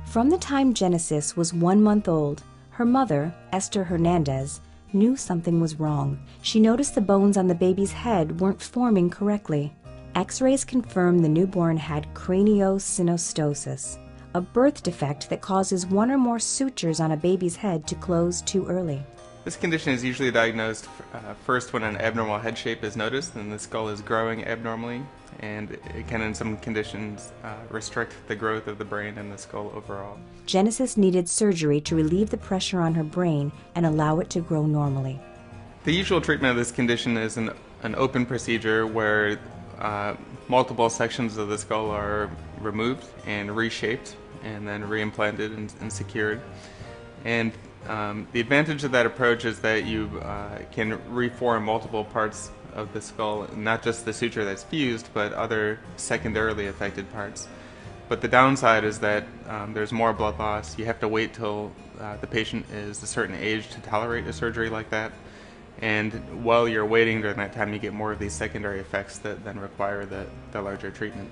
From the time Genesis was 1 month old, her mother, Esther Hernandez, knew something was wrong. She noticed the bones on the baby's head weren't forming correctly. X-rays confirmed the newborn had craniosynostosis, a birth defect that causes one or more sutures on a baby's head to close too early. This condition is usually diagnosed first when an abnormal head shape is noticed and the skull is growing abnormally, and it can in some conditions restrict the growth of the brain and the skull overall. Genesis needed surgery to relieve the pressure on her brain and allow it to grow normally. The usual treatment of this condition is an open procedure where multiple sections of the skull are removed and reshaped and then reimplanted and secured. And the advantage of that approach is that you can reform multiple parts of the skull, not just the suture that's fused, but other secondarily affected parts. But the downside is that there's more blood loss. You have to wait till the patient is a certain age to tolerate a surgery like that. And while you're waiting during that time, you get more of these secondary effects that then require the larger treatment.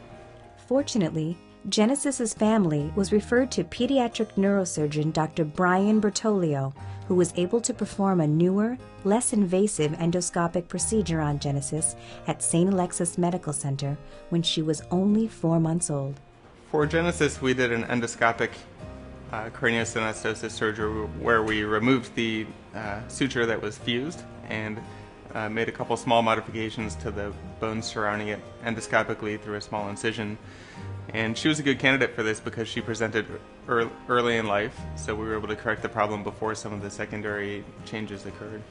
Fortunately, Genesis's family was referred to pediatric neurosurgeon Dr. Brian Bertolio, who was able to perform a newer, less invasive endoscopic procedure on Genesis at St. Alexis Medical Center when she was only 4 months old. For Genesis, we did an endoscopic craniosynostosis surgery where we removed the suture that was fused and made a couple small modifications to the bones surrounding it endoscopically through a small incision. And she was a good candidate for this because she presented early in life, so we were able to correct the problem before some of the secondary changes occurred.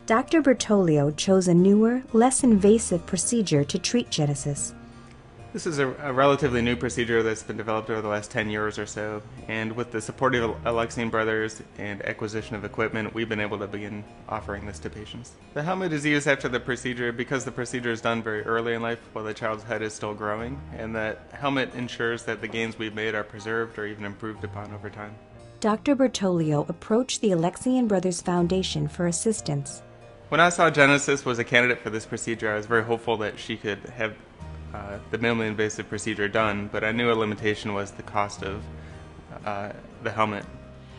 Dr. Bertolio chose a newer, less invasive procedure to treat Genesis. This is a relatively new procedure that's been developed over the last 10 years or so, and with the support of Alexian Brothers and acquisition of equipment, we've been able to begin offering this to patients. The helmet is used after the procedure because the procedure is done very early in life while the child's head is still growing, and that helmet ensures that the gains we've made are preserved or even improved upon over time. Dr. Bertolio approached the Alexian Brothers Foundation for assistance. When I saw Genesis was a candidate for this procedure, I was very hopeful that she could have the minimally invasive procedure done, but I knew a limitation was the cost of the helmet.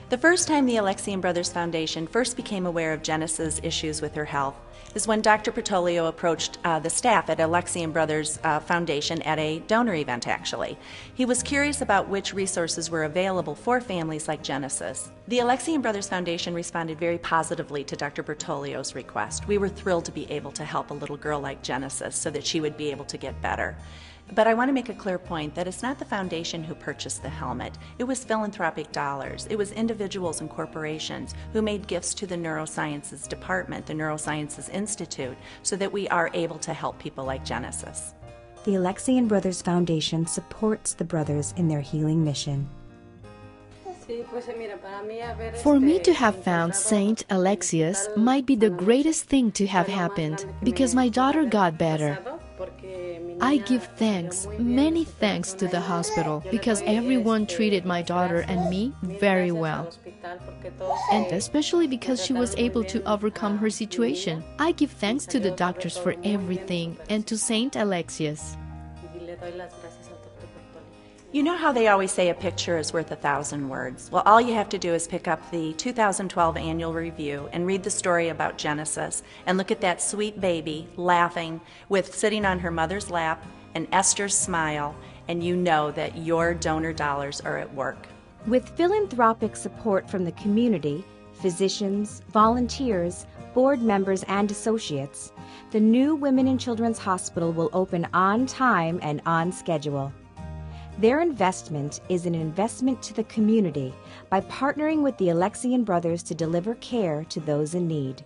The first time the Alexian Brothers Foundation first became aware of Genesis' issues with her health is when Dr. Bertolio approached the staff at Alexian Brothers Foundation at a donor event, actually. He was curious about which resources were available for families like Genesis. The Alexian Brothers Foundation responded very positively to Dr. Bertolio's request. We were thrilled to be able to help a little girl like Genesis so that she would be able to get better. But I want to make a clear point that it's not the foundation who purchased the helmet. It was philanthropic dollars. It was individuals and corporations who made gifts to the Neurosciences Department, the Neurosciences Institute, so that we are able to help people like Genesis. The Alexian Brothers Foundation supports the brothers in their healing mission. For me to have found Saint Alexius might be the greatest thing to have happened because my daughter got better. I give thanks, many thanks to the hospital because everyone treated my daughter and me very well. And especially because she was able to overcome her situation. I give thanks to the doctors for everything and to Saint Alexius. You know how they always say a picture is worth 1,000 words? Well, all you have to do is pick up the 2012 annual review and read the story about Genesis and look at that sweet baby laughing with sitting on her mother's lap and Esther's smile, and you know that your donor dollars are at work. With philanthropic support from the community, physicians, volunteers, board members, and associates, the new Women and Children's Hospital will open on time and on schedule. Their investment is an investment to the community by partnering with the Alexian Brothers to deliver care to those in need.